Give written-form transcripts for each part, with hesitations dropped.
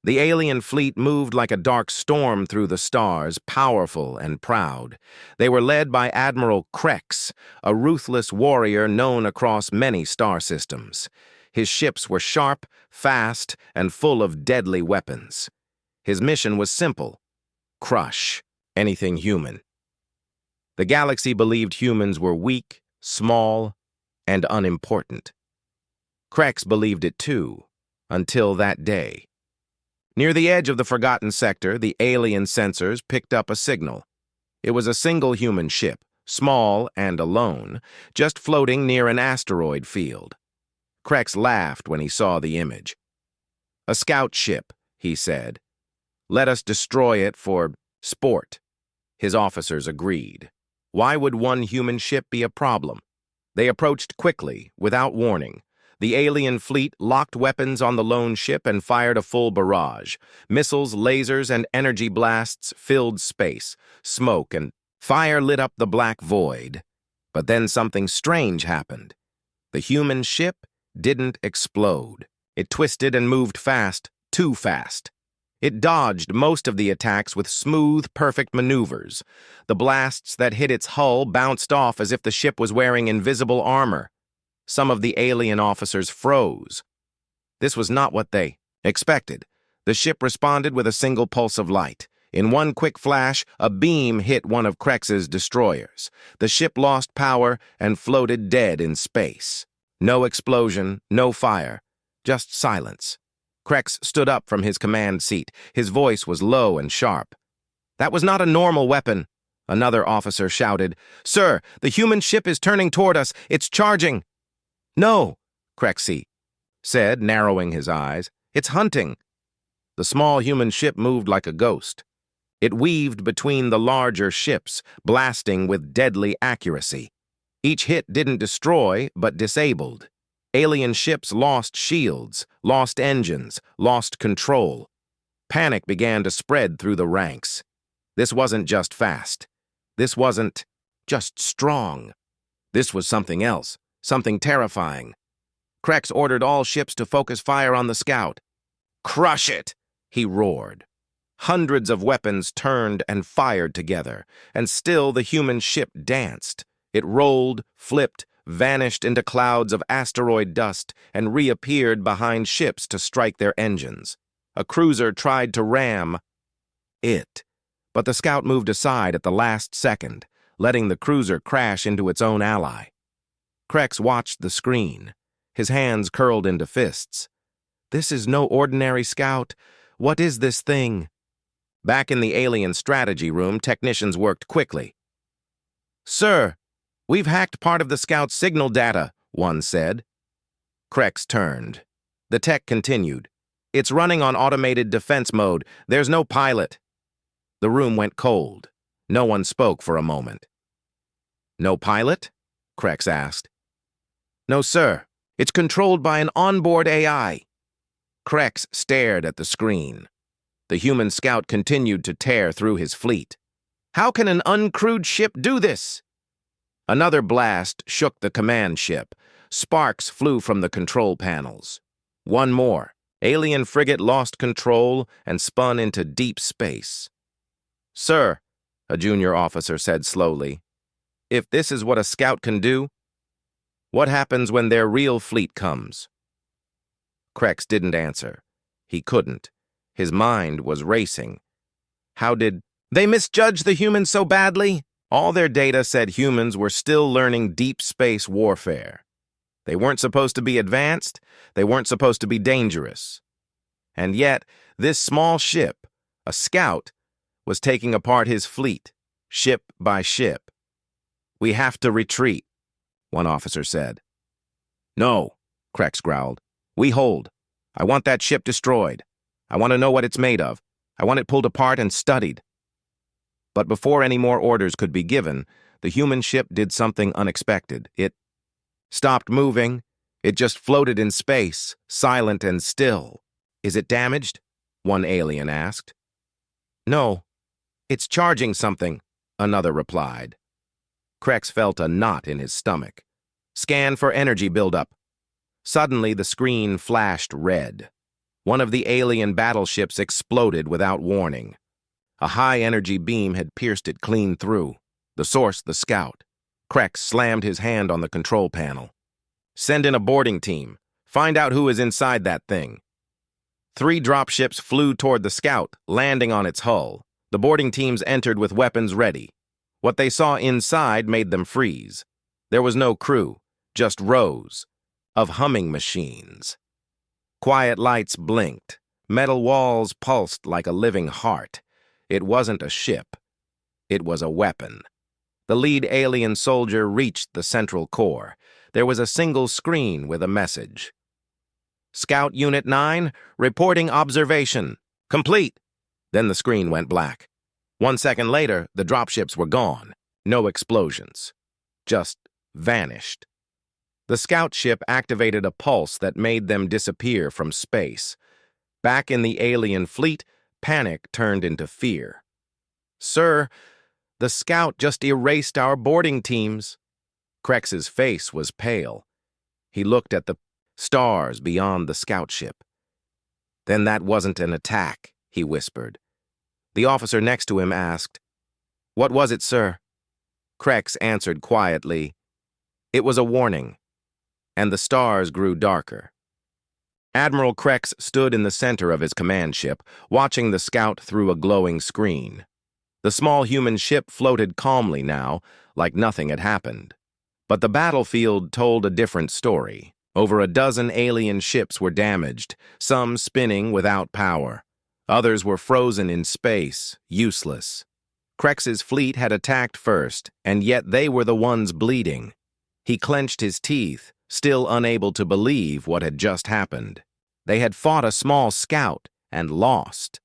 The alien fleet moved like a dark storm through the stars, powerful and proud. They were led by Admiral Krex, a ruthless warrior known across many star systems. His ships were sharp, fast, and full of deadly weapons. His mission was simple: crush anything human. The galaxy believed humans were weak, small, and unimportant. Krex believed it too, until that day. Near the edge of the forgotten sector, the alien sensors picked up a signal. It was a single human ship, small and alone, just floating near an asteroid field. Krex laughed when he saw the image. "A scout ship," he said. "Let us destroy it for sport." His officers agreed. Why would one human ship be a problem? They approached quickly, without warning. The alien fleet locked weapons on the lone ship and fired a full barrage. Missiles, lasers, and energy blasts filled space. Smoke and fire lit up the black void. But then something strange happened. The human ship didn't explode. It twisted and moved fast, too fast. It dodged most of the attacks with smooth, perfect maneuvers. The blasts that hit its hull bounced off as if the ship was wearing invisible armor. Some of the alien officers froze. This was not what they expected. The ship responded with a single pulse of light. In one quick flash, a beam hit one of Krex's destroyers. The ship lost power and floated dead in space. No explosion, no fire, just silence. Krex stood up from his command seat. His voice was low and sharp. "That was not a normal weapon," another officer shouted. "Sir, the human ship is turning toward us. It's charging." "No," Krex said, narrowing his eyes. "It's hunting." The small human ship moved like a ghost. It weaved between the larger ships, blasting with deadly accuracy. Each hit didn't destroy, but disabled. Alien ships lost shields, lost engines, lost control. Panic began to spread through the ranks. This wasn't just fast. This wasn't just strong. This was something else, something terrifying. Krex ordered all ships to focus fire on the scout. "Crush it!" he roared. Hundreds of weapons turned and fired together, and still the human ship danced. It rolled, flipped, vanished into clouds of asteroid dust, and reappeared behind ships to strike their engines. A cruiser tried to ram it, but the scout moved aside at the last second, letting the cruiser crash into its own ally. Krex watched the screen, his hands curled into fists. This is no ordinary scout. What is this thing? Back in the alien strategy room, technicians worked quickly. "Sir, we've hacked part of the scout's signal data," one said. Krex turned. The tech continued. "It's running on automated defense mode. There's no pilot." The room went cold. No one spoke for a moment. "No pilot?" Krex asked. "No, sir. It's controlled by an onboard AI." Krex stared at the screen. The human scout continued to tear through his fleet. "How can an uncrewed ship do this?" Another blast shook the command ship. Sparks flew from the control panels. One more. Alien frigate lost control and spun into deep space. "Sir," a junior officer said slowly, "if this is what a scout can do, what happens when their real fleet comes?" Krex didn't answer. He couldn't. His mind was racing. How did they misjudge the humans so badly? All their data said humans were still learning deep space warfare. They weren't supposed to be advanced. They weren't supposed to be dangerous. And yet, this small ship, a scout, was taking apart his fleet, ship by ship. "We have to retreat," one officer said. "No," Krex growled. "We hold. I want that ship destroyed. I want to know what it's made of. I want it pulled apart and studied." But before any more orders could be given, the human ship did something unexpected. It stopped moving. It just floated in space, silent and still. "Is it damaged?" one alien asked. "No. It's charging something," another replied. Krex felt a knot in his stomach. "Scan for energy buildup." Suddenly, the screen flashed red. One of the alien battleships exploded without warning. A high-energy beam had pierced it clean through. The source, the scout. Krex slammed his hand on the control panel. "Send in a boarding team. Find out who is inside that thing." 3 dropships flew toward the scout, landing on its hull. The boarding teams entered with weapons ready. What they saw inside made them freeze. There was no crew, just rows of humming machines. Quiet lights blinked. Metal walls pulsed like a living heart. It wasn't a ship. It was a weapon. The lead alien soldier reached the central core. There was a single screen with a message. "Scout Unit 9, reporting observation. Complete." Then the screen went black. 1 second later, the dropships were gone. No explosions. Just vanished. The scout ship activated a pulse that made them disappear from space. Back in the alien fleet, panic turned into fear. "Sir, the scout just erased our boarding teams." Krex's face was pale. He looked at the stars beyond the scout ship. "Then that wasn't an attack," he whispered. The officer next to him asked, "What was it, sir?" Krex answered quietly, "It was a warning." And the stars grew darker. Admiral Krex stood in the center of his command ship, watching the scout through a glowing screen. The small human ship floated calmly now, like nothing had happened. But the battlefield told a different story. Over a dozen alien ships were damaged, some spinning without power. Others were frozen in space, useless. Krex's fleet had attacked first, and yet they were the ones bleeding. He clenched his teeth, still unable to believe what had just happened. They had fought a small scout and lost.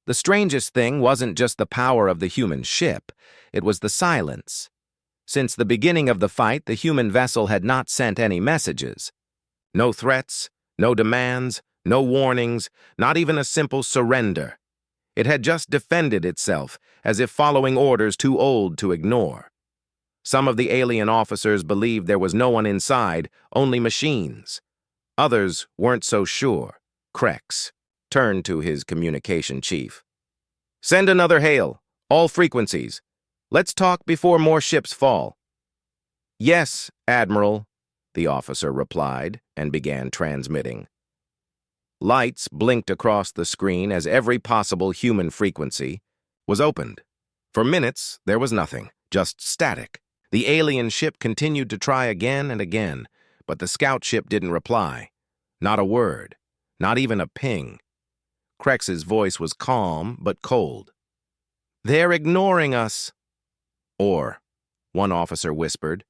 The strangest thing wasn't just the power of the human ship, it was the silence. Since the beginning of the fight, the human vessel had not sent any messages. No threats, no demands, no warnings, not even a simple surrender. It had just defended itself, as if following orders too old to ignore. Some of the alien officers believed there was no one inside, only machines. Others weren't so sure. Krex turned to his communication chief. "Send another hail, all frequencies. Let's talk before more ships fall." "Yes, Admiral," the officer replied and began transmitting. Lights blinked across the screen as every possible human frequency was opened. For minutes, there was nothing, just static. The alien ship continued to try again and again, but the scout ship didn't reply. Not a word, not even a ping. Krex's voice was calm but cold. "They're ignoring us." Or, one officer whispered,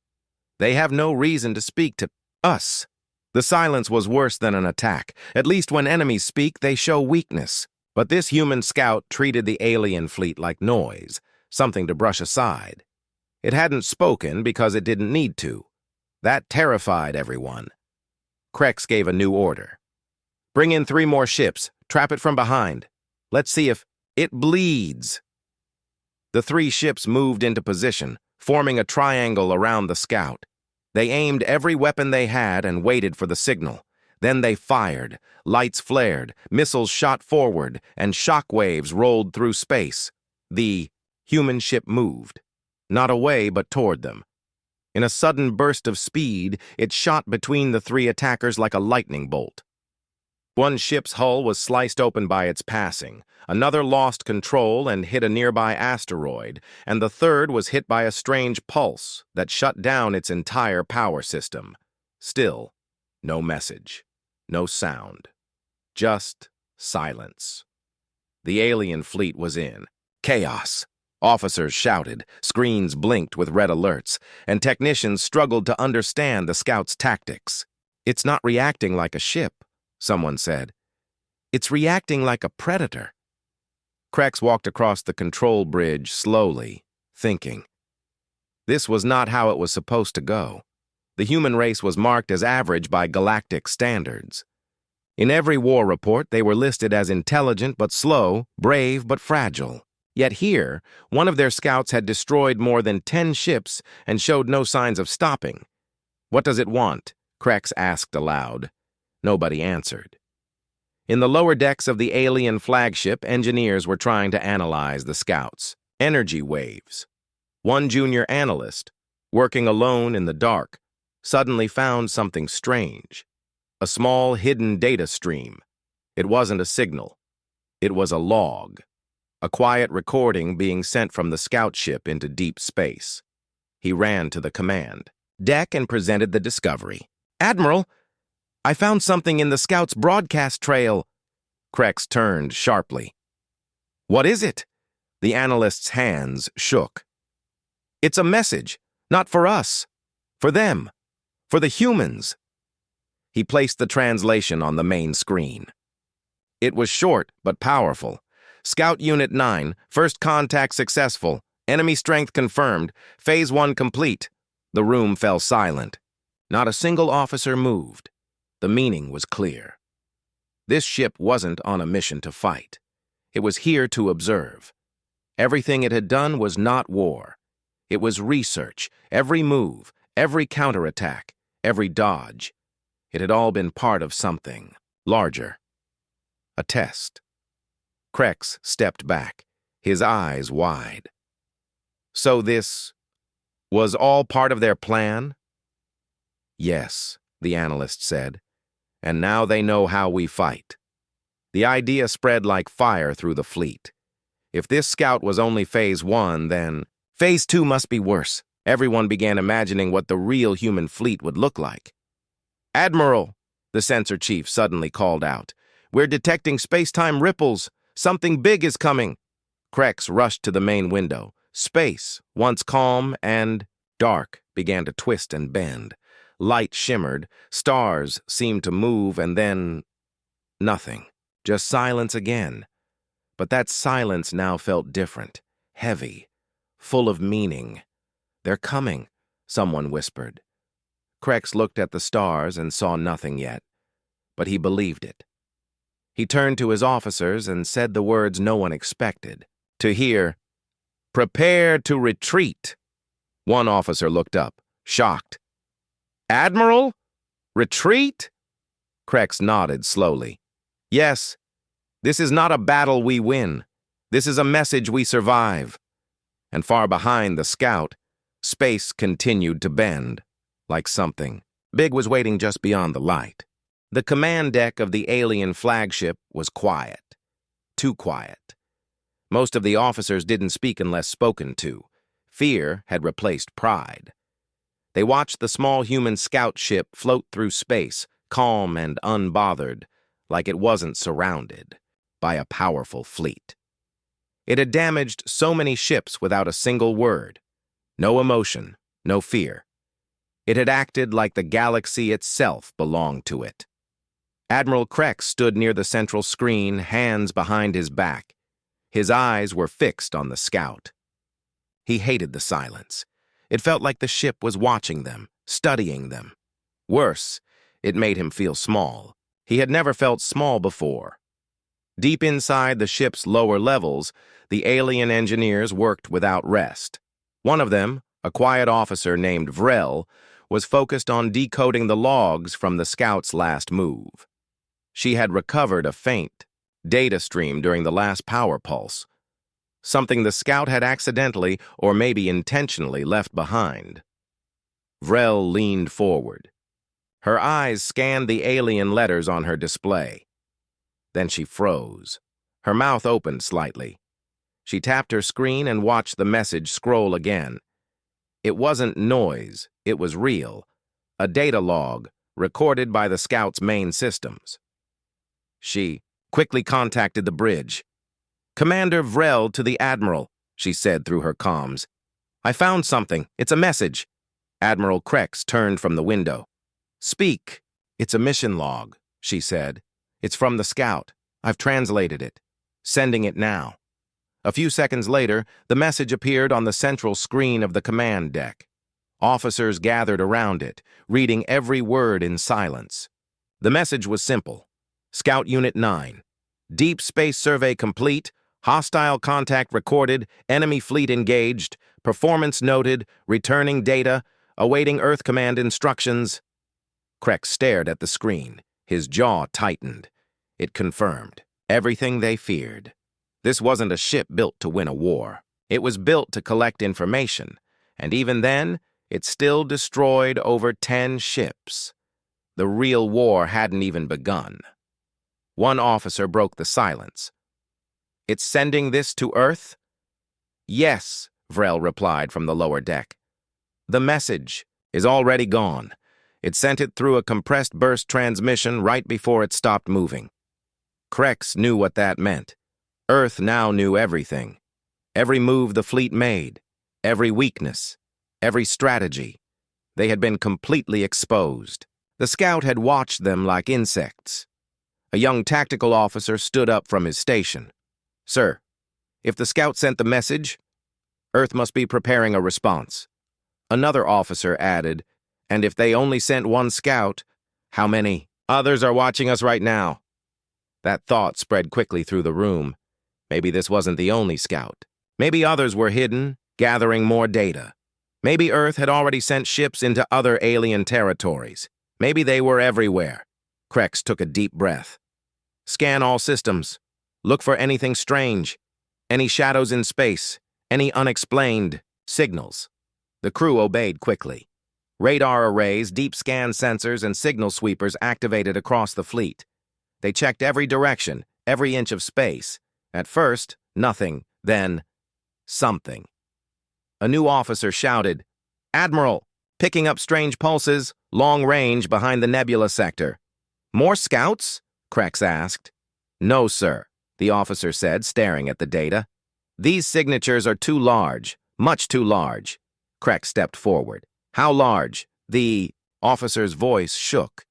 "They have no reason to speak to us." The silence was worse than an attack. At least when enemies speak, they show weakness. But this human scout treated the alien fleet like noise, something to brush aside. It hadn't spoken because it didn't need to. That terrified everyone. Krex gave a new order. "Bring in 3 more ships. Trap it from behind. Let's see if it bleeds." The 3 ships moved into position, forming a triangle around the scout. They aimed every weapon they had and waited for the signal. Then they fired. Lights flared, missiles shot forward, and shock waves rolled through space. The human ship moved. Not away, but toward them. In a sudden burst of speed, it shot between the 3 attackers like a lightning bolt. One ship's hull was sliced open by its passing. Another lost control and hit a nearby asteroid, and the third was hit by a strange pulse that shut down its entire power system. Still, no message, no sound, just silence. The alien fleet was in chaos. Officers shouted, screens blinked with red alerts, and technicians struggled to understand the scout's tactics. "It's not reacting like a ship," someone said. "It's reacting like a predator." Krex walked across the control bridge slowly, thinking. This was not how it was supposed to go. The human race was marked as average by galactic standards. In every war report, they were listed as intelligent but slow, brave but fragile. Yet here, one of their scouts had destroyed more than 10 ships and showed no signs of stopping. "What does it want?" Krex asked aloud. Nobody answered. In the lower decks of the alien flagship, engineers were trying to analyze the scouts' energy waves. One junior analyst, working alone in the dark, suddenly found something strange. A small hidden data stream. It wasn't a signal. It was a log. A quiet recording being sent from the scout ship into deep space. He ran to the command deck and presented the discovery. "Admiral, I found something in the scout's broadcast trail." Krex turned sharply. "What is it?" The analyst's hands shook. "It's a message, not for us, for them, for the humans." He placed the translation on the main screen. It was short but powerful. Scout Unit 9, first contact successful. Enemy strength confirmed. Phase 1 complete. The room fell silent. Not a single officer moved. The meaning was clear. This ship wasn't on a mission to fight. It was here to observe. Everything it had done was not war. It was research. Every move, every counterattack, every dodge. It had all been part of something larger. A test. Krex stepped back, his eyes wide. So this was all part of their plan? "Yes," the analyst said, "and now they know how we fight." The idea spread like fire through the fleet. If this scout was only Phase 1, then Phase 2 must be worse. Everyone began imagining what the real human fleet would look like. "Admiral," the sensor chief suddenly called out, "we're detecting space-time ripples. Something big is coming." Krex rushed to the main window. Space, once calm and dark, began to twist and bend. Light shimmered, stars seemed to move, and then nothing. Just silence again. But that silence now felt different, heavy, full of meaning. "They're coming," someone whispered. Krex looked at the stars and saw nothing yet, but he believed it. He turned to his officers and said the words no one expected to hear. "Prepare to retreat." One officer looked up, shocked. "Admiral? Retreat?" Krex nodded slowly. "Yes, this is not a battle we win. This is a message we survive." And far behind the scout, space continued to bend, like something big was waiting just beyond the light. The command deck of the alien flagship was quiet. Too quiet. Most of the officers didn't speak unless spoken to. Fear had replaced pride. They watched the small human scout ship float through space, calm and unbothered, like it wasn't surrounded by a powerful fleet. It had damaged so many ships without a single word. No emotion, no fear. It had acted like the galaxy itself belonged to it. Admiral Krex stood near the central screen, hands behind his back. His eyes were fixed on the scout. He hated the silence. It felt like the ship was watching them, studying them. Worse, it made him feel small. He had never felt small before. Deep inside the ship's lower levels, the alien engineers worked without rest. One of them, a quiet officer named Vrel, was focused on decoding the logs from the scout's last move. She had recovered a faint data stream during the last power pulse, something the scout had accidentally or maybe intentionally left behind. Vrel leaned forward. Her eyes scanned the alien letters on her display. Then she froze. Her mouth opened slightly. She tapped her screen and watched the message scroll again. It wasn't noise, it was real. A data log, recorded by the scout's main systems. She quickly contacted the bridge. "Commander Vrel to the Admiral," she said through her comms. "I found something. It's a message." Admiral Krex turned from the window. "Speak." "It's a mission log," she said. "It's from the scout. I've translated it. Sending it now." A few seconds later, the message appeared on the central screen of the command deck. Officers gathered around it, reading every word in silence. The message was simple. Scout Unit 9. Deep space survey complete. Hostile contact recorded. Enemy fleet engaged. Performance noted. Returning data. Awaiting Earth Command instructions. Krex stared at the screen. His jaw tightened. It confirmed everything they feared. This wasn't a ship built to win a war. It was built to collect information, and even then, it still destroyed over 10 ships. The real war hadn't even begun. One officer broke the silence. "It's sending this to Earth?" "Yes," Vrel replied from the lower deck. "The message is already gone. It sent it through a compressed burst transmission right before it stopped moving." Krex knew what that meant. Earth now knew everything. Every move the fleet made, every weakness, every strategy. They had been completely exposed. The scout had watched them like insects. A young tactical officer stood up from his station. "Sir, if the scout sent the message, Earth must be preparing a response." Another officer added, "And if they only sent one scout, how many others are watching us right now?" That thought spread quickly through the room. Maybe this wasn't the only scout. Maybe others were hidden, gathering more data. Maybe Earth had already sent ships into other alien territories. Maybe they were everywhere. Krex took a deep breath. "Scan all systems. Look for anything strange. Any shadows in space. Any unexplained signals." The crew obeyed quickly. Radar arrays, deep scan sensors, and signal sweepers activated across the fleet. They checked every direction, every inch of space. At first, nothing, then something. A new officer shouted, "Admiral, picking up strange pulses, long range behind the nebula sector." "More scouts?" Krex asked. "No, sir," the officer said, staring at the data. "These signatures are too large, much too large." Krex stepped forward. "How large?" The officer's voice shook.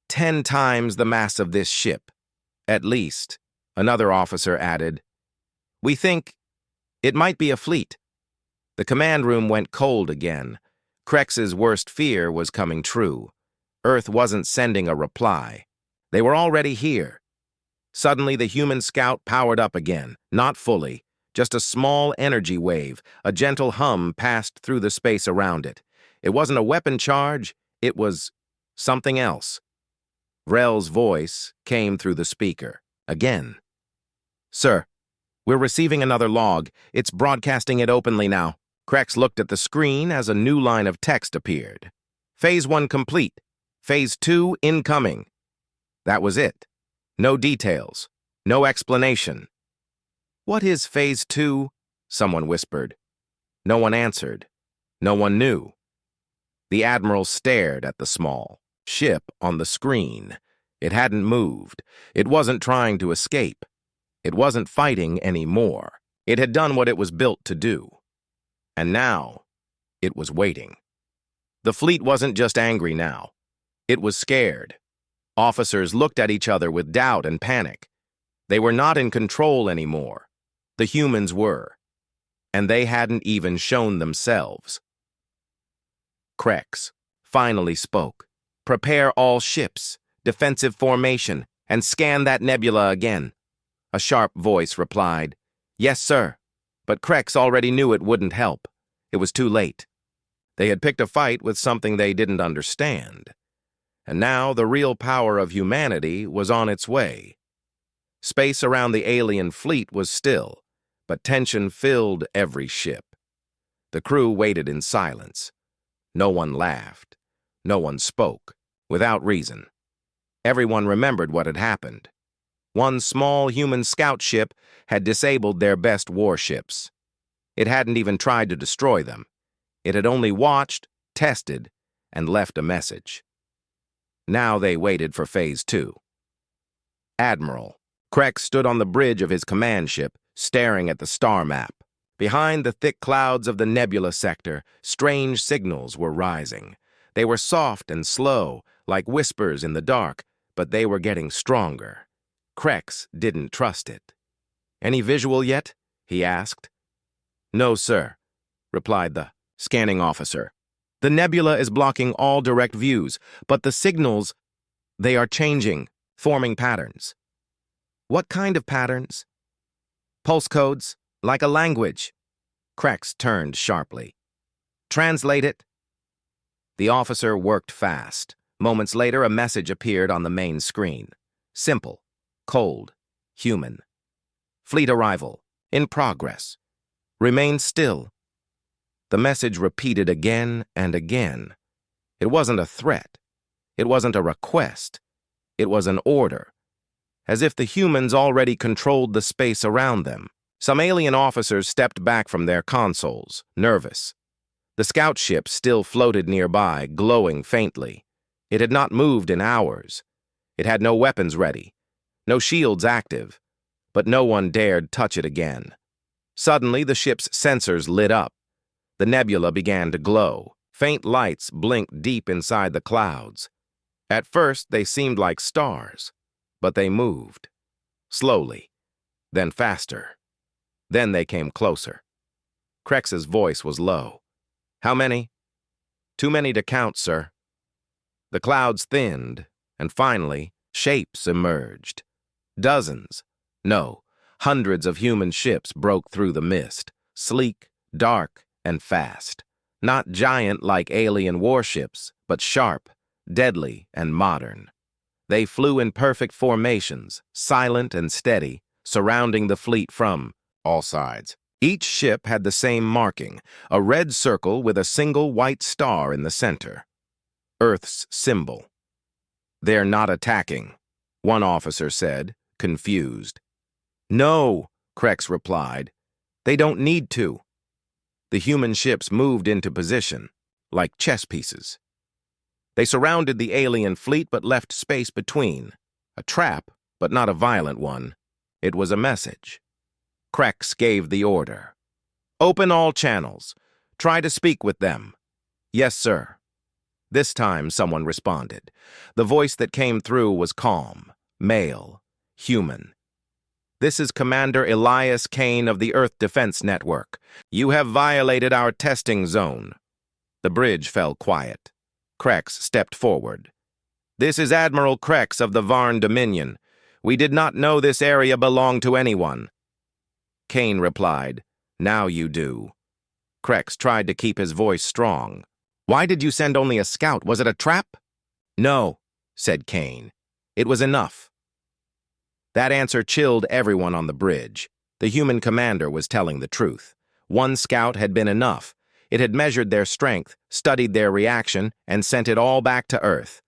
10 times the mass of this ship. "At least," another officer added. "We think it might be a fleet." The command room went cold again. Krex's worst fear was coming true. Earth wasn't sending a reply. They were already here. Suddenly, the human scout powered up again, not fully. Just a small energy wave, a gentle hum passed through the space around it. It wasn't a weapon charge, it was something else. Vrel's voice came through the speaker, again. "Sir, we're receiving another log. It's broadcasting it openly now." Krex looked at the screen as a new line of text appeared. "Phase 1 complete. Phase 2 incoming." That was it. No details. No explanation. "What is Phase 2? Someone whispered. No one answered. No one knew. The Admiral stared at the small ship on the screen. It hadn't moved. It wasn't trying to escape. It wasn't fighting anymore. It had done what it was built to do. And now, it was waiting. The fleet wasn't just angry now. It was scared. Officers looked at each other with doubt and panic. They were not in control anymore. The humans were. And they hadn't even shown themselves. Krex finally spoke. "Prepare all ships, defensive formation, and scan that nebula again." A sharp voice replied, "Yes, sir." But Krex already knew it wouldn't help. It was too late. They had picked a fight with something they didn't understand. And now the real power of humanity was on its way. Space around the alien fleet was still, but tension filled every ship. The crew waited in silence. No one laughed. No one spoke, without reason. Everyone remembered what had happened. One small human scout ship had disabled their best warships. It hadn't even tried to destroy them. It had only watched, tested, and left a message. Now they waited for Phase 2. "Admiral." Krex stood on the bridge of his command ship, staring at the star map. Behind the thick clouds of the nebula sector, strange signals were rising. They were soft and slow, like whispers in the dark, but they were getting stronger. Krex didn't trust it. "Any visual yet?" he asked. "No, sir," replied the scanning officer. "The nebula is blocking all direct views, but the signals, they are changing, forming patterns." "What kind of patterns?" "Pulse codes, like a language." Krex turned sharply. "Translate it." The officer worked fast. Moments later, a message appeared on the main screen. Simple. Cold. Human. Fleet arrival. In progress. Remain still. The message repeated again and again. It wasn't a threat. It wasn't a request. It was an order. As if the humans already controlled the space around them. Some alien officers stepped back from their consoles, nervous. The scout ship still floated nearby, glowing faintly. It had not moved in hours. It had no weapons ready, no shields active, but no one dared touch it again. Suddenly, the ship's sensors lit up. The nebula began to glow. Faint lights blinked deep inside the clouds. At first, they seemed like stars, but they moved. Slowly, then faster. Then they came closer. Krex's voice was low. How many? Too many to count, sir. The clouds thinned, and finally, shapes emerged. Dozens, no, hundreds of human ships broke through the mist, sleek, dark, and fast. Not giant like alien warships, but sharp, deadly, and modern. They flew in perfect formations, silent and steady, surrounding the fleet from all sides. Each ship had the same marking, a red circle with a single white star in the center. Earth's symbol. They're not attacking, one officer said, confused. No, Krex replied. They don't need to. The human ships moved into position, like chess pieces. They surrounded the alien fleet but left space between. A trap, but not a violent one. It was a message. Krex gave the order. Open all channels. Try to speak with them. Yes, sir. This time someone responded. The voice that came through was calm, male, human. This is Commander Elias Kane of the Earth Defense Network. You have violated our testing zone. The bridge fell quiet. Krex stepped forward. This is Admiral Krex of the Varn Dominion. We did not know this area belonged to anyone. Kane replied, Now you do. Krex tried to keep his voice strong. Why did you send only a scout? Was it a trap? No, said Kane. It was enough. That answer chilled everyone on the bridge. The human commander was telling the truth. One scout had been enough. It had measured their strength, studied their reaction, and sent it all back to Earth.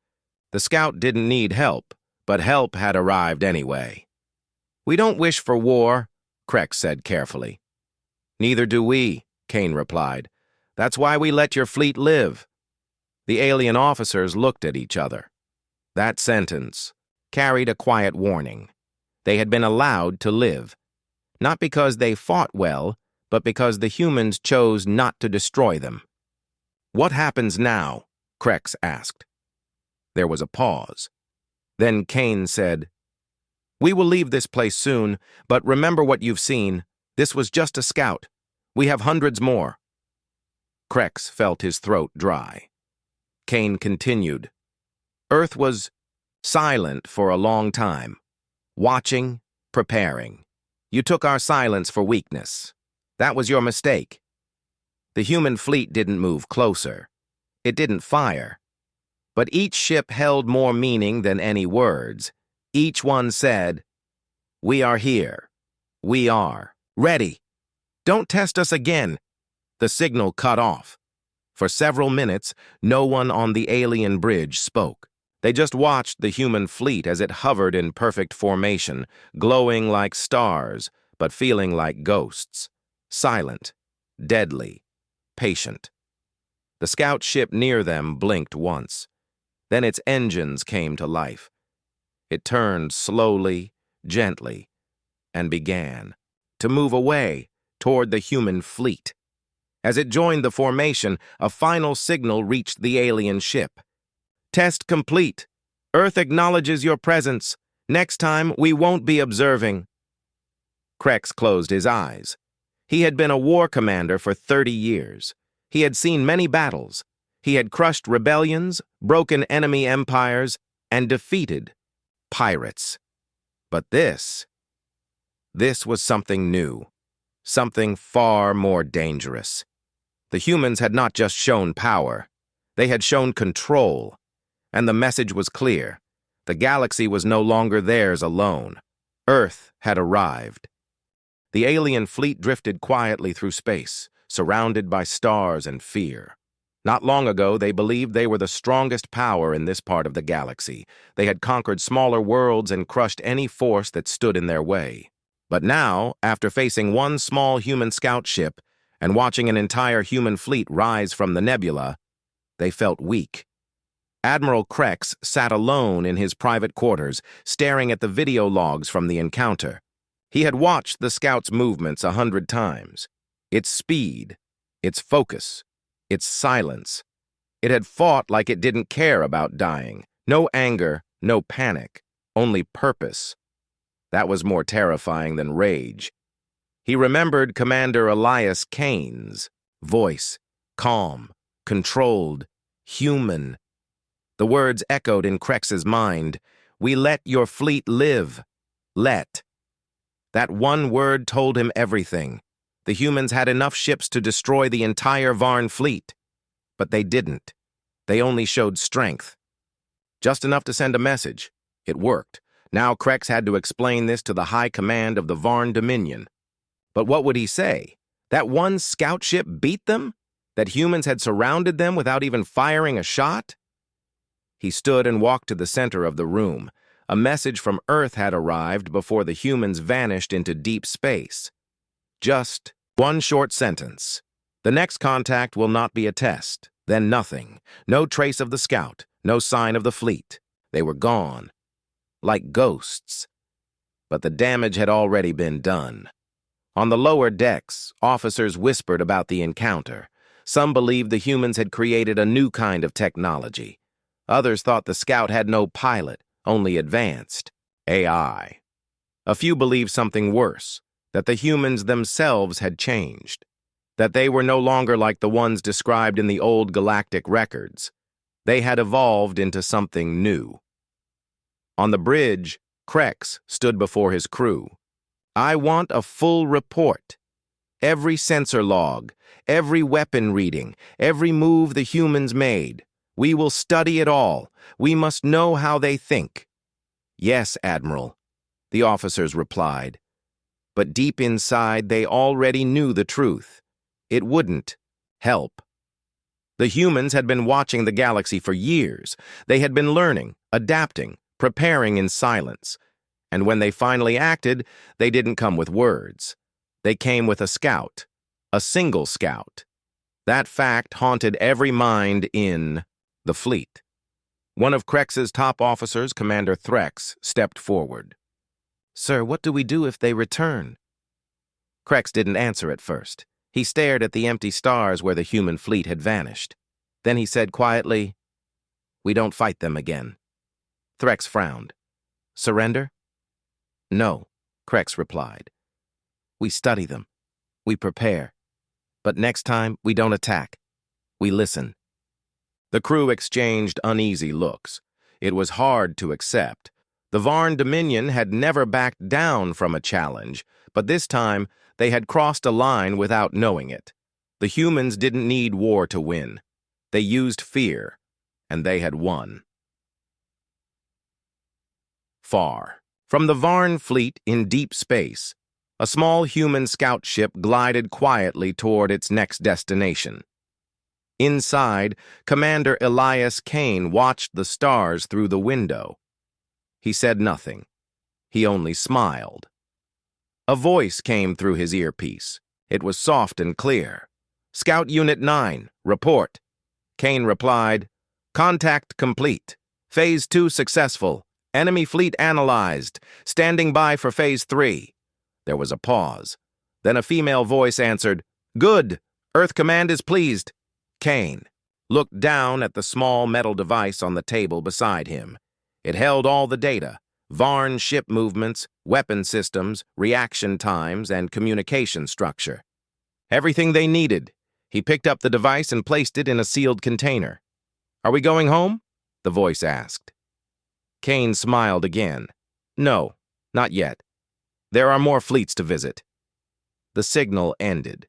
The scout didn't need help, but help had arrived anyway. We don't wish for war, Krex said carefully. Neither do we, Kane replied. That's why we let your fleet live. The alien officers looked at each other. That sentence carried a quiet warning. They had been allowed to live. Not because they fought well, but because the humans chose not to destroy them. What happens now? Krex asked. There was a pause. Then Kane said, We will leave this place soon, but remember what you've seen. This was just a scout. We have hundreds more. Krex felt his throat dry. Kane continued. Earth was silent for a long time. Watching, preparing. You took our silence for weakness. That was your mistake. The human fleet didn't move closer. It didn't fire. But each ship held more meaning than any words. Each one said, We are here. We are ready. Don't test us again. The signal cut off. For several minutes, no one on the alien bridge spoke. They just watched the human fleet as it hovered in perfect formation, glowing like stars, but feeling like ghosts. Silent, deadly, patient. The scout ship near them blinked once. Then its engines came to life. It turned slowly, gently, and began to move away toward the human fleet. As it joined the formation, a final signal reached the alien ship. Test complete. Earth acknowledges your presence. Next time, we won't be observing. Krex closed his eyes. He had been a war commander for 30 years. He had seen many battles. He had crushed rebellions, broken enemy empires, and defeated pirates. But this was something new, something far more dangerous. The humans had not just shown power, they had shown control, and the message was clear. The galaxy was no longer theirs alone. Earth had arrived. The alien fleet drifted quietly through space, surrounded by stars and fear. Not long ago, they believed they were the strongest power in this part of the galaxy. They had conquered smaller worlds and crushed any force that stood in their way. But now, after facing one small human scout ship and watching an entire human fleet rise from the nebula, they felt weak. Admiral Krex sat alone in his private quarters, staring at the video logs from the encounter. He had watched the scouts' movements 100 times. Its speed, its focus, its silence. It had fought like it didn't care about dying. No anger, no panic, only purpose. That was more terrifying than rage. He remembered Commander Elias Kane's voice, calm, controlled, human. The words echoed in Krex's mind. "We let your fleet live. Let." That one word told him everything. The humans had enough ships to destroy the entire Varn fleet. But they didn't. They only showed strength. Just enough to send a message. It worked. Now Krex had to explain this to the high command of the Varn Dominion. But what would he say? That one scout ship beat them? That humans had surrounded them without even firing a shot? He stood and walked to the center of the room. A message from Earth had arrived before the humans vanished into deep space. Just one short sentence. The next contact will not be a test. Then nothing. No trace of the scout. No sign of the fleet. They were gone. Like ghosts. But the damage had already been done. On the lower decks, officers whispered about the encounter. Some believed the humans had created a new kind of technology. Others thought the scout had no pilot, only advanced AI. A few believed something worse, that the humans themselves had changed, that they were no longer like the ones described in the old galactic records. They had evolved into something new. On the bridge, Krex stood before his crew. "I want a full report. Every sensor log, every weapon reading, every move the humans made. We will study it all. We must know how they think." "Yes, Admiral," the officers replied. But deep inside, they already knew the truth. It wouldn't help. The humans had been watching the galaxy for years. They had been learning, adapting, preparing in silence. And when they finally acted, they didn't come with words. They came with a scout, a single scout. That fact haunted every mind in the fleet. One of Krex's top officers, Commander Threx, stepped forward. "Sir, what do we do if they return?" Krex didn't answer at first. He stared at the empty stars where the human fleet had vanished. Then he said quietly, "We don't fight them again." Threx frowned. "Surrender?" "No," Krex replied. "We study them. We prepare. But next time, we don't attack. We listen." The crew exchanged uneasy looks. It was hard to accept. The Varn Dominion had never backed down from a challenge, but this time they had crossed a line without knowing it. The humans didn't need war to win. They used fear, and they had won. Far. From the Varn fleet in deep space, a small human scout ship glided quietly toward its next destination. Inside, Commander Elias Kane watched the stars through the window. He said nothing. He only smiled. A voice came through his earpiece. It was soft and clear. "Scout Unit 9, report." Kane replied, "Contact complete. Phase 2 successful. Enemy fleet analyzed. Standing by for Phase 3. There was a pause. Then a female voice answered, "Good. Earth Command is pleased." Kane looked down at the small metal device on the table beside him. It held all the data: Varn ship movements, weapon systems, reaction times, and communication structure. Everything they needed. He picked up the device and placed it in a sealed container. "Are we going home?" the voice asked. Kane smiled again. "No, not yet. There are more fleets to visit." The signal ended.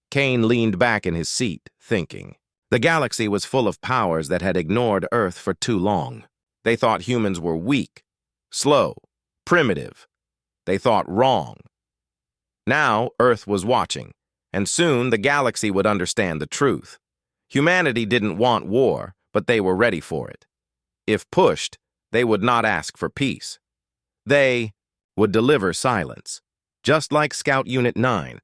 Kane leaned back in his seat, thinking. The galaxy was full of powers that had ignored Earth for too long. They thought humans were weak, slow, primitive. They thought wrong. Now, Earth was watching, and soon the galaxy would understand the truth. Humanity didn't want war, but they were ready for it. If pushed, they would not ask for peace. They would deliver silence, just like Scout Unit 9.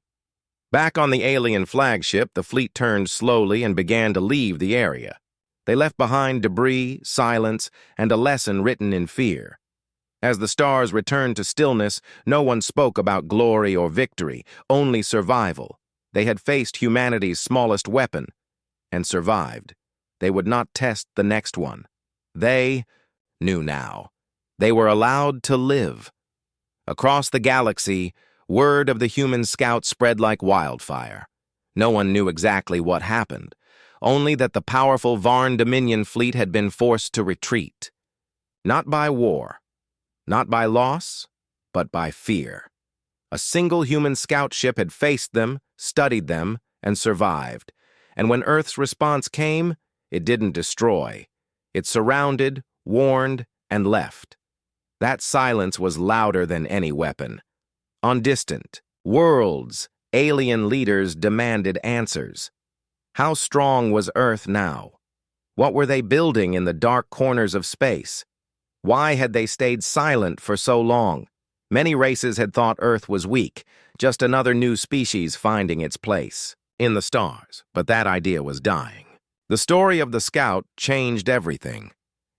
Back on the alien flagship, the fleet turned slowly and began to leave the area. They left behind debris, silence, and a lesson written in fear. As the stars returned to stillness, no one spoke about glory or victory, only survival. They had faced humanity's smallest weapon and survived. They would not test the next one. They knew now. They were allowed to live. Across the galaxy, word of the human scout spread like wildfire. No one knew exactly what happened, only that the powerful Varn Dominion fleet had been forced to retreat. Not by war, not by loss, but by fear. A single human scout ship had faced them, studied them, and survived. And when Earth's response came, it didn't destroy. It surrounded, warned, and left. That silence was louder than any weapon. On distant worlds, alien leaders demanded answers. How strong was Earth now? What were they building in the dark corners of space? Why had they stayed silent for so long? Many races had thought Earth was weak, just another new species finding its place in the stars, but that idea was dying. The story of the Scout changed everything.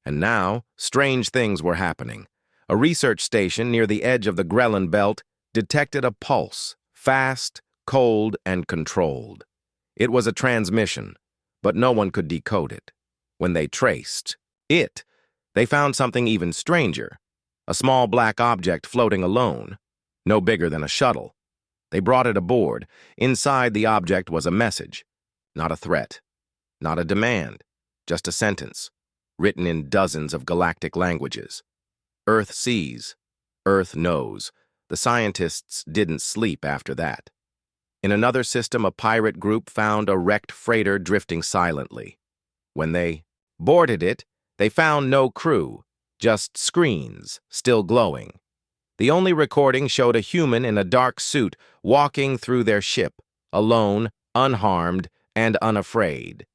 And now, strange things were happening. A research station near the edge of the Grelin Belt detected a pulse, fast, cold, and controlled. It was a transmission, but no one could decode it. When they traced it, they found something even stranger, a small black object floating alone, no bigger than a shuttle. They brought it aboard. Inside the object was a message, not a threat, not a demand, just a sentence, written in dozens of galactic languages. Earth sees, Earth knows. The scientists didn't sleep after that. In another system, a pirate group found a wrecked freighter drifting silently. When they boarded it, they found no crew, just screens, still glowing. The only recording showed a human in a dark suit walking through their ship, alone, unharmed, and unafraid.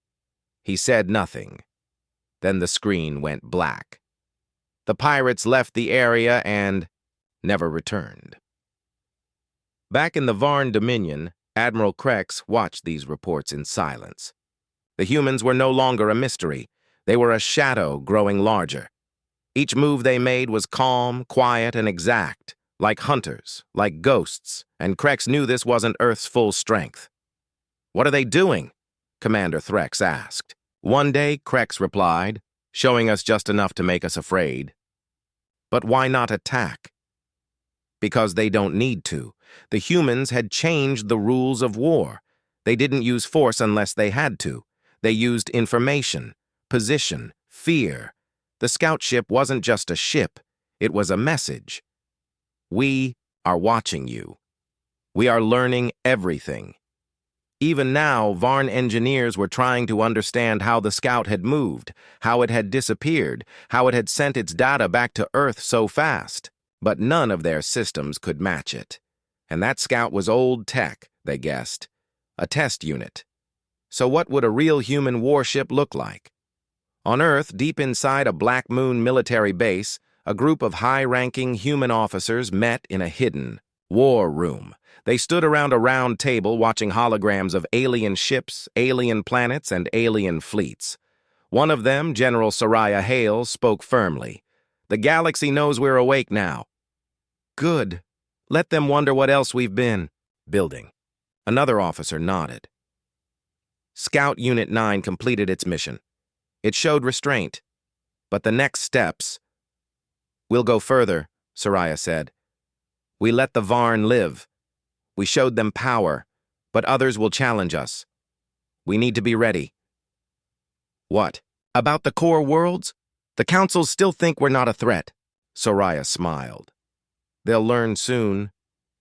He said nothing. Then the screen went black. The pirates left the area and never returned. Back in the Varn Dominion, Admiral Krex watched these reports in silence. The humans were no longer a mystery. They were a shadow growing larger. Each move they made was calm, quiet, and exact, like hunters, like ghosts, and Krex knew this wasn't Earth's full strength. "What are they doing?" Commander Threx asked. "One day," Krex replied, "showing us just enough to make us afraid." But why not attack? Because they don't need to. The humans had changed the rules of war. They didn't use force unless they had to. They used information, position, fear. The scout ship wasn't just a ship. It was a message. We are watching you. We are learning everything. Even now, Varn engineers were trying to understand how the Scout had moved, how it had disappeared, how it had sent its data back to Earth so fast. But none of their systems could match it. And that Scout was old tech, they guessed. A test unit. So what would a real human warship look like? On Earth, deep inside a Black Moon military base, a group of high-ranking human officers met in a hidden war room. They stood around a round table watching holograms of alien ships, alien planets, and alien fleets. One of them, General Soraya Hale, spoke firmly. "The galaxy knows we're awake now." "Good. Let them wonder what else we've been building." Another officer nodded. Scout Unit 9 completed its mission. It showed restraint. But the next steps... "We'll go further," Soraya said. "We let the Varn live. We showed them power, but others will challenge us. We need to be ready." "What? About the core worlds? The councils still think we're not a threat." Soraya smiled. "They'll learn soon."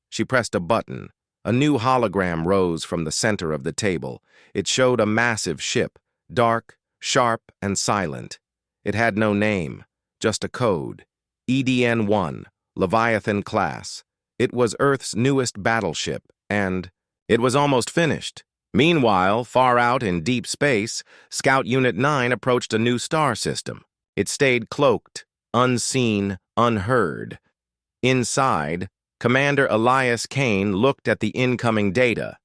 She pressed a button. A new hologram rose from the center of the table. It showed a massive ship, dark, sharp, and silent. It had no name, just a code. EDN-1, Leviathan class. It was Earth's newest battleship, and it was almost finished. Meanwhile, far out in deep space, Scout Unit 9 approached a new star system. It stayed cloaked, unseen, unheard. Inside, Commander Elias Kane looked at the incoming data.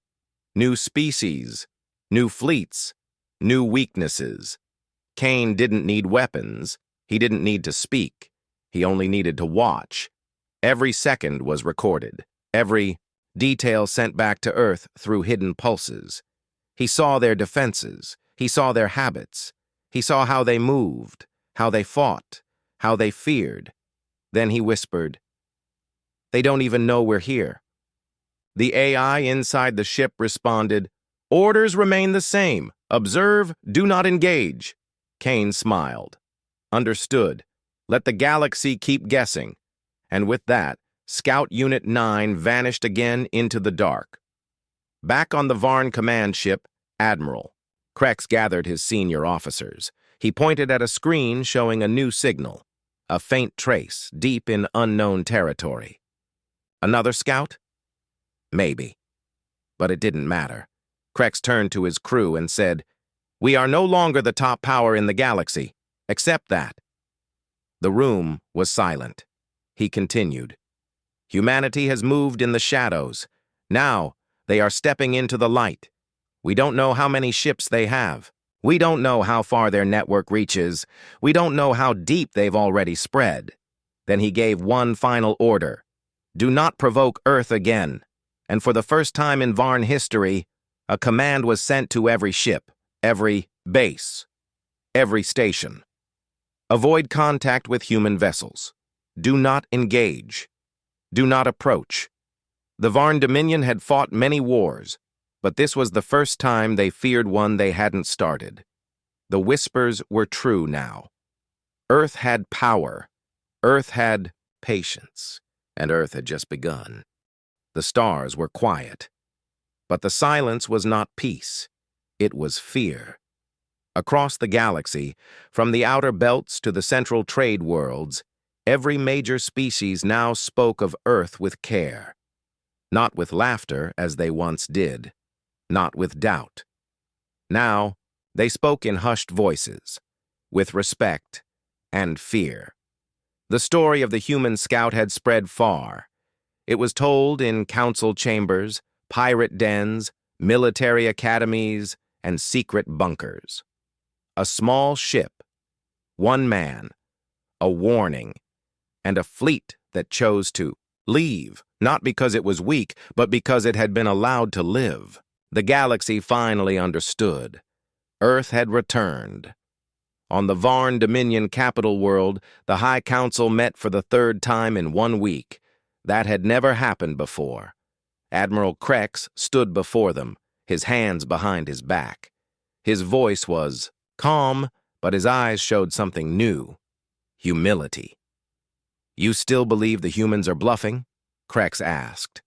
New species, new fleets, new weaknesses. Kane didn't need weapons. He didn't need to speak. He only needed to watch. Every second was recorded. Every detail sent back to Earth through hidden pulses. He saw their defenses. He saw their habits. He saw how they moved, how they fought, how they feared. Then he whispered, "They don't even know we're here." The AI inside the ship responded, "Orders remain the same. Observe, do not engage." Kane smiled. Understood. Let the galaxy keep guessing. And with that, Scout Unit 9 vanished again into the dark. Back on the Varn command ship, Admiral Krex gathered his senior officers. He pointed at a screen showing a new signal, a faint trace deep in unknown territory. Another scout? Maybe. But it didn't matter. Krex turned to his crew and said, "We are no longer the top power in the galaxy. Accept that." The room was silent. He continued, "Humanity has moved in the shadows. Now they are stepping into the light. We don't know how many ships they have. We don't know how far their network reaches. We don't know how deep they've already spread." Then he gave one final order. "Do not provoke Earth again." And for the first time in Varn history, a command was sent to every ship, every base, every station. Avoid contact with human vessels. Do not engage. Do not approach. The Varn Dominion had fought many wars, but this was the first time they feared one they hadn't started. The whispers were true now. Earth had power. Earth had patience. And Earth had just begun. The stars were quiet. But the silence was not peace. It was fear. Across the galaxy, from the outer belts to the central trade worlds, every major species now spoke of Earth with care. Not with laughter, as they once did. Not with doubt. Now, they spoke in hushed voices, with respect and fear. The story of the human scout had spread far. It was told in council chambers, pirate dens, military academies, and secret bunkers. A small ship, one man, a warning, and a fleet that chose to leave, not because it was weak, but because it had been allowed to live. The galaxy finally understood. Earth had returned. On the Varn Dominion capital world, the High Council met for the third time in 1 week. That had never happened before. Admiral Krex stood before them, his hands behind his back. His voice was calm, but his eyes showed something new: humility. "You still believe the humans are bluffing?" Krex asked.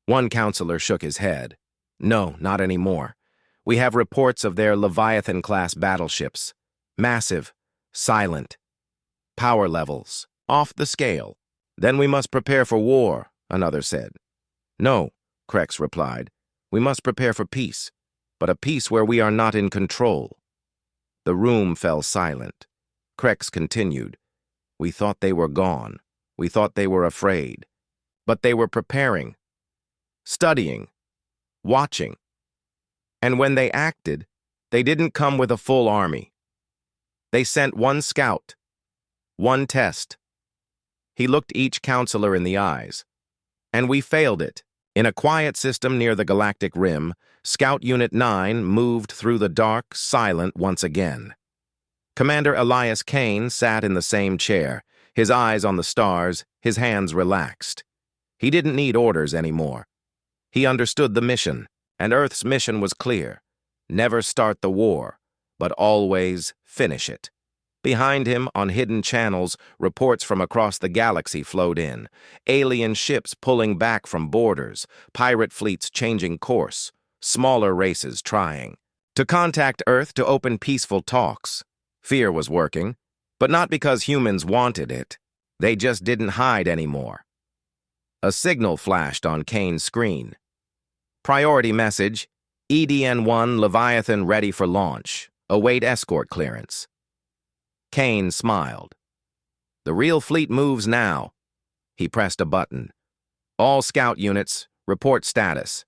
One counselor shook his head. "No, not anymore. We have reports of their Leviathan-class battleships. Massive, silent, power levels, off the scale. Then we must prepare for war," another said. "No," Krex replied. "We must prepare for peace, but a peace where we are not in control." The room fell silent. Krex continued, "We thought they were gone. We thought they were afraid. But they were preparing, studying, watching. And when they acted, they didn't come with a full army. They sent one scout, one test." He looked each counselor in the eyes. "And we failed it." In a quiet system near the galactic rim, Scout Unit 9 moved through the dark, silent once again. Commander Elias Kane sat in the same chair, his eyes on the stars, his hands relaxed. He didn't need orders anymore. He understood the mission, and Earth's mission was clear: never start the war, but always finish it. Behind him, on hidden channels, reports from across the galaxy flowed in. Alien ships pulling back from borders, pirate fleets changing course, smaller races trying to contact Earth to open peaceful talks. Fear was working. But not because humans wanted it. They just didn't hide anymore. A signal flashed on Kane's screen. Priority message, EDN-1 Leviathan ready for launch. Await escort clearance. Kane smiled. The real fleet moves now. He pressed a button. All scout units, report status.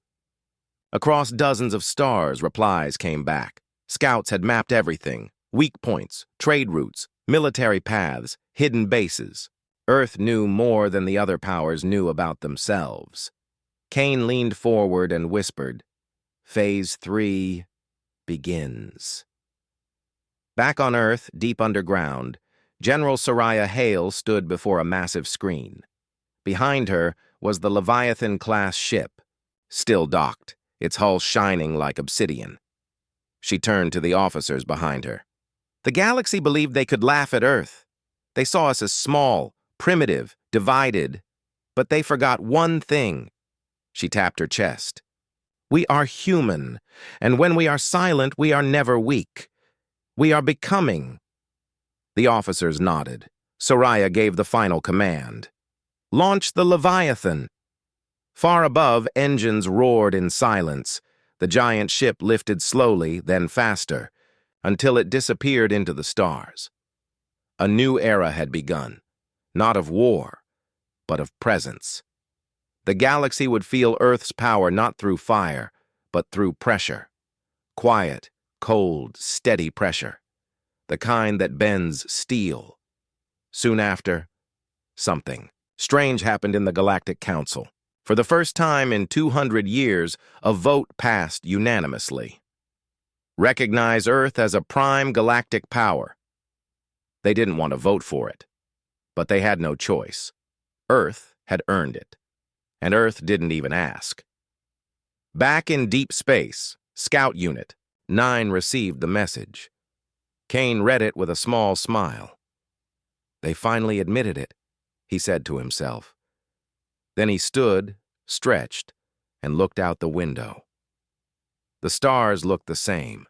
Across dozens of stars, replies came back. Scouts had mapped everything. Weak points, trade routes, military paths, hidden bases. Earth knew more than the other powers knew about themselves. Kane leaned forward and whispered, Phase 3 begins. Back on Earth, deep underground, General Soraya Hale stood before a massive screen. Behind her was the Leviathan-class ship, still docked, its hull shining like obsidian. She turned to the officers behind her. The galaxy believed they could laugh at Earth. They saw us as small, primitive, divided, but they forgot one thing. She tapped her chest. We are human, and when we are silent, we are never weak. We are becoming. The officers nodded. Soraya gave the final command. Launch the Leviathan. Far above, engines roared in silence. The giant ship lifted slowly, then faster, until it disappeared into the stars. A new era had begun, not of war, but of presence. The galaxy would feel Earth's power not through fire, but through pressure. Quiet, cold, steady pressure. The kind that bends steel. Soon after, something strange happened in the Galactic Council. For the first time in 200 years, a vote passed unanimously. Recognize Earth as a prime galactic power. They didn't want to vote for it, but they had no choice. Earth had earned it, and Earth didn't even ask. Back in deep space, Scout Unit 9 received the message. Kane read it with a small smile. They finally admitted it, he said to himself. Then he stood, stretched, and looked out the window. The stars looked the same,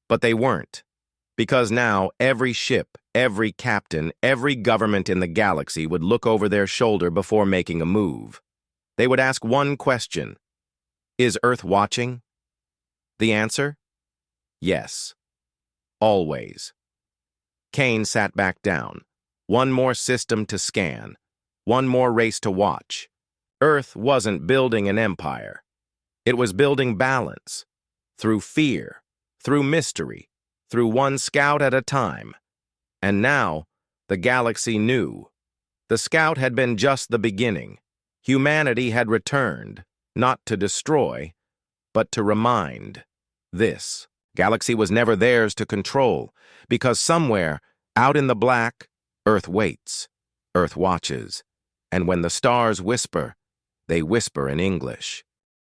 but they weren't, because now every ship, every captain, every government in the galaxy would look over their shoulder before making a move. They would ask one question. Is Earth watching? The answer? Yes. Always. Kane sat back down. One more system to scan. One more race to watch. Earth wasn't building an empire. It was building balance. Through fear, through mystery, through one scout at a time. And now, the galaxy knew. The scout had been just the beginning. Humanity had returned, not to destroy, but to remind. This galaxy was never theirs to control, because somewhere, out in the black, Earth waits, Earth watches, and when the stars whisper, they whisper in English.